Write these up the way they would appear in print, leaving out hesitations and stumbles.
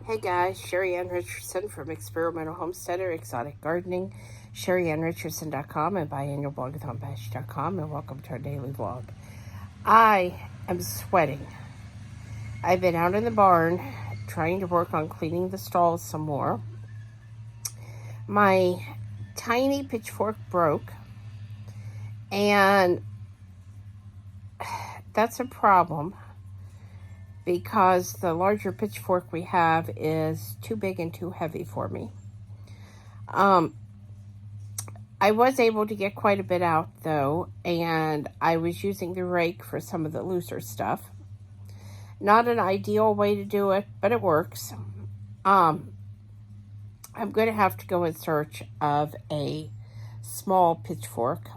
Hey guys, Sheri Richardson from Experimental Homesteader Exotic Gardening, SheriAnnRicherson.com and biannualblogthonbash.com, and welcome to our daily vlog. I am sweating. I've been out in the barn trying to work on cleaning the stalls some more. My tiny pitchfork broke, and that's a problem because the larger pitchfork we have is too big and too heavy for me. I was able to get quite a bit out though, and I was using the rake for some of the looser stuff. Not an ideal way to do it, but it works. I'm going to have to go in search of a small pitchfork,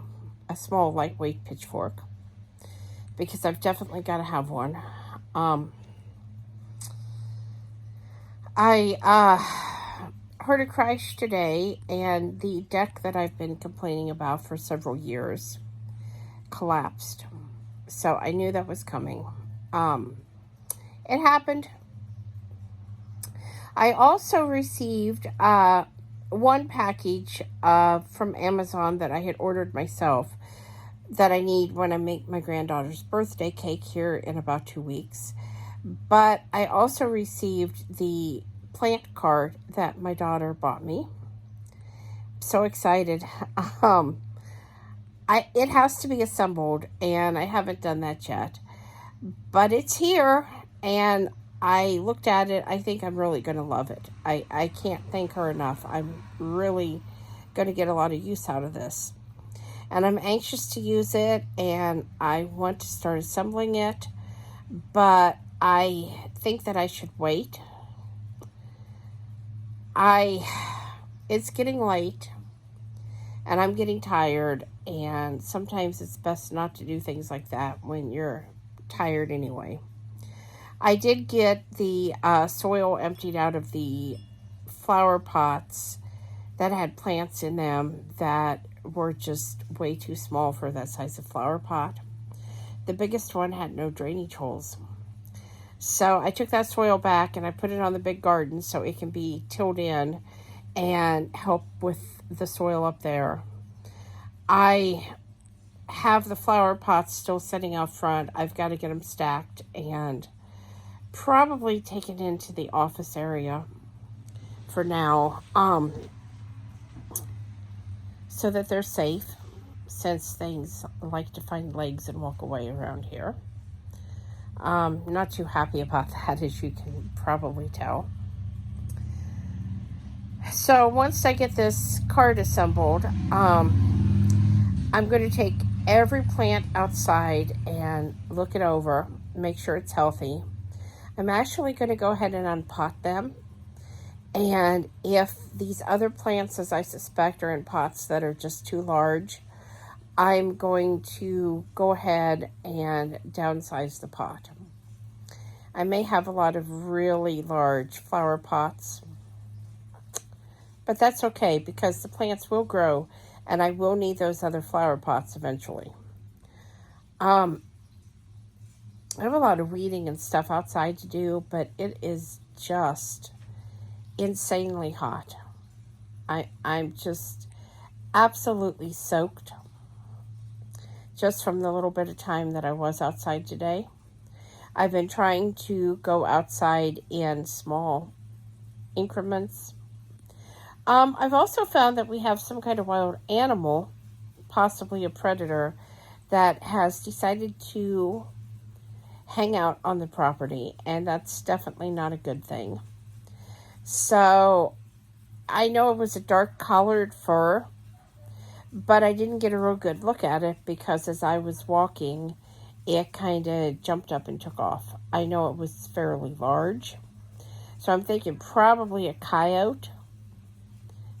a small lightweight pitchfork, because I've definitely got to have one. I heard a crash today, and the deck that I've been complaining about for several years collapsed. So I knew that was coming. It happened. I also received one package from Amazon that I had ordered myself that I need when I make my granddaughter's birthday cake here in about 2 weeks. But I also received the plant cart that my daughter bought me. So excited. It has to be assembled, and I haven't done that yet. But it's here, and I looked at it. I think I'm really going to love it. I can't thank her enough. I'm really going to get a lot of use out of this. And I'm anxious to use it, and I want to start assembling it. But I think that I should wait. It's getting late, and I'm getting tired, and sometimes it's best not to do things like that when you're tired anyway. I did get the soil emptied out of the flower pots that had plants in them that were just way too small for that size of flower pot. The biggest one had no drainage holes. So I took that soil back and I put it on the big garden so it can be tilled in and help with the soil up there. I have the flower pots still sitting out front. I've got to get them stacked and probably taken into the office area for now, so that they're safe, since things like to find legs and walk away around here. Not too happy about that, as you can probably tell. So once I get this cart assembled, I'm going to take every plant outside and look it over, make sure it's healthy. I'm actually going to go ahead and unpot them. And if these other plants, as I suspect, are in pots that are just too large, I'm going to go ahead and downsize the pot. I may have a lot of really large flower pots, but that's okay because the plants will grow and I will need those other flower pots eventually. I have a lot of weeding and stuff outside to do, but it is just insanely hot. I'm just absolutely soaked just from the little bit of time that I was outside today. I've been trying to go outside in small increments. I've also found that we have some kind of wild animal, possibly a predator, that has decided to hang out on the property, and that's definitely not a good thing. So I know it was a dark colored fur, but I didn't get a real good look at it because as I was walking, it kind of jumped up and took off. I know it was fairly large, so I'm thinking probably a coyote,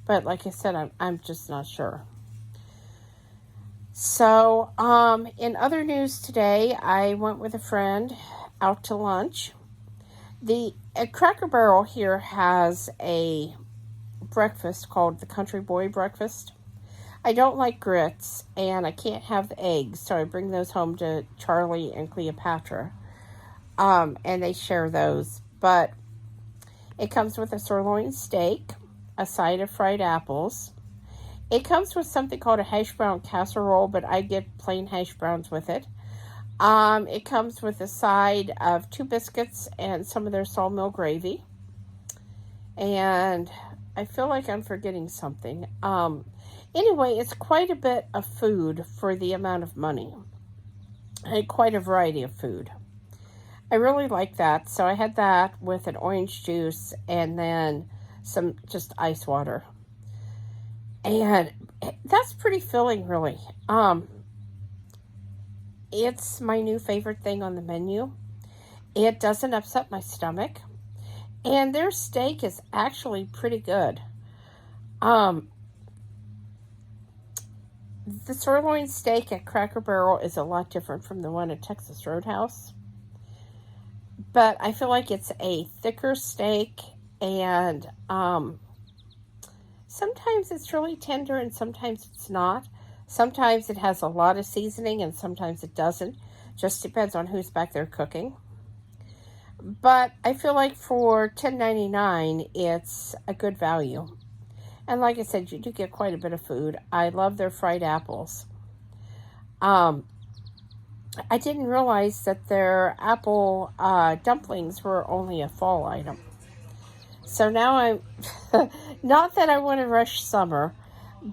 but like I said, I'm just not sure. So in other news today, I went with a friend out to lunch. A Cracker Barrel here has a breakfast called the Country Boy Breakfast. I don't like grits, and I can't have the eggs, so I bring those home to Charlie and Cleopatra, and they share those. But It comes with a sirloin steak, a side of fried apples. It comes with something called a hash brown casserole, but I get plain hash browns with it. It comes with a side of 2 biscuits and some of their sawmill gravy. And I feel like I'm forgetting something. Anyway, it's quite a bit of food for the amount of money. And quite a variety of food. I really like that. So I had that with an orange juice and then some just ice water. And that's pretty filling, really. It's my new favorite thing on the menu. It doesn't upset my stomach. And their steak is actually pretty good. The sirloin steak at Cracker Barrel is a lot different from the one at Texas Roadhouse. But I feel like it's a thicker steak, and sometimes it's really tender and sometimes it's not. Sometimes it has a lot of seasoning and sometimes it doesn't. Just depends on who's back there cooking. But I feel like for $10.99, it's a good value. And like I said, you do get quite a bit of food. I love their fried apples. I didn't realize that their apple dumplings were only a fall item. So now I'm, not that I want to rush summer,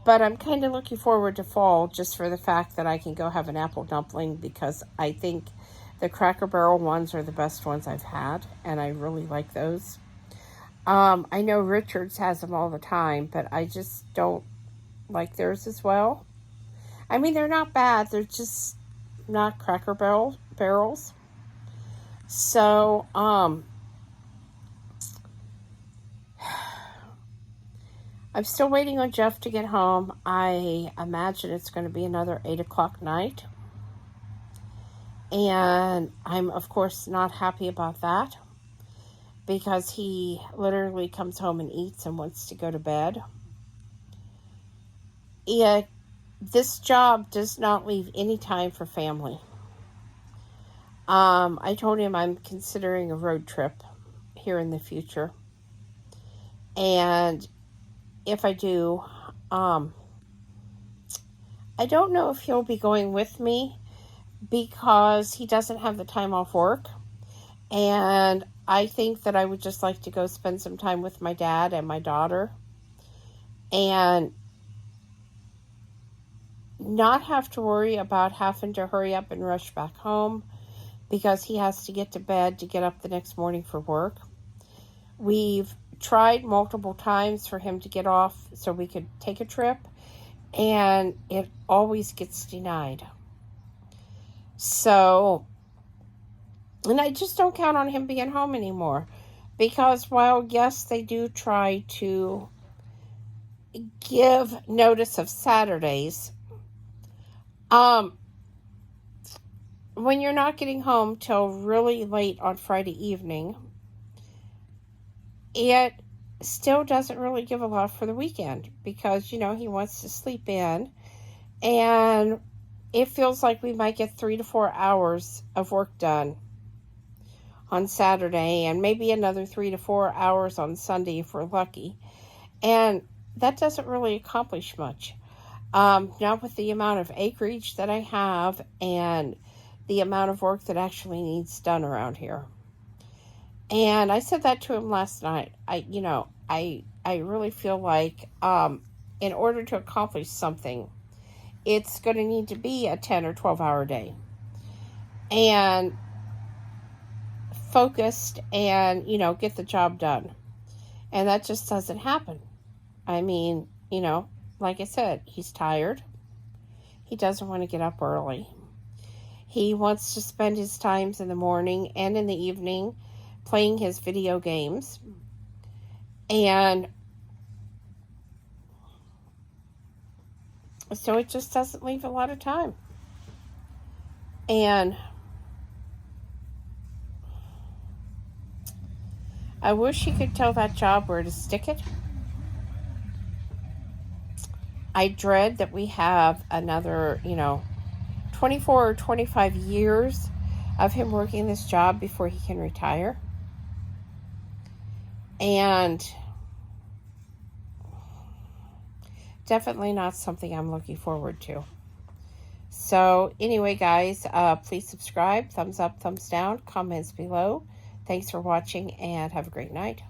but I'm kind of looking forward to fall just for the fact that I can go have an apple dumpling, because I think the Cracker Barrel ones are the best ones I've had, and I really like those. I know Richards has them all the time, but I just don't like theirs as well. I mean, they're not bad. They're just not Cracker Barrels. So, I'm still waiting on Jeff to get home. I imagine it's going to be another 8 o'clock night. And I'm, of course, not happy about that, because he literally comes home and eats and wants to go to bed. This job does not leave any time for family. I told him I'm considering a road trip here in the future. And if I do, I don't know if he'll be going with me, because he doesn't have the time off work. And I think that I would just like to go spend some time with my dad and my daughter, and not have to worry about having to hurry up and rush back home, because he has to get to bed to get up the next morning for work. We've tried multiple times for him to get off so we could take a trip, and it always gets denied. So, and I just don't count on him being home anymore, because while, yes, they do try to give notice of Saturdays, when you're not getting home till really late on Friday evening, it still doesn't really give a lot for the weekend, because, he wants to sleep in, and it feels like we might get 3 to 4 hours of work done on Saturday, and maybe another 3 to 4 hours on Sunday if we're lucky. And that doesn't really accomplish much. Not with the amount of acreage that I have and the amount of work that actually needs done around here. And I said that to him last night. I really feel like in order to accomplish something, it's going to need to be a 10 or 12 hour day. And focused and, get the job done. And that just doesn't happen. I mean, like I said, he's tired. He doesn't want to get up early. He wants to spend his times in the morning and in the evening playing his video games. And so it just doesn't leave a lot of time. And I wish he could tell that job where to stick it. I dread that we have another, 24 or 25 years of him working this job before he can retire. And definitely not something I'm looking forward to. So anyway, guys, please subscribe, thumbs up, thumbs down, comments below. Thanks for watching, and have a great night.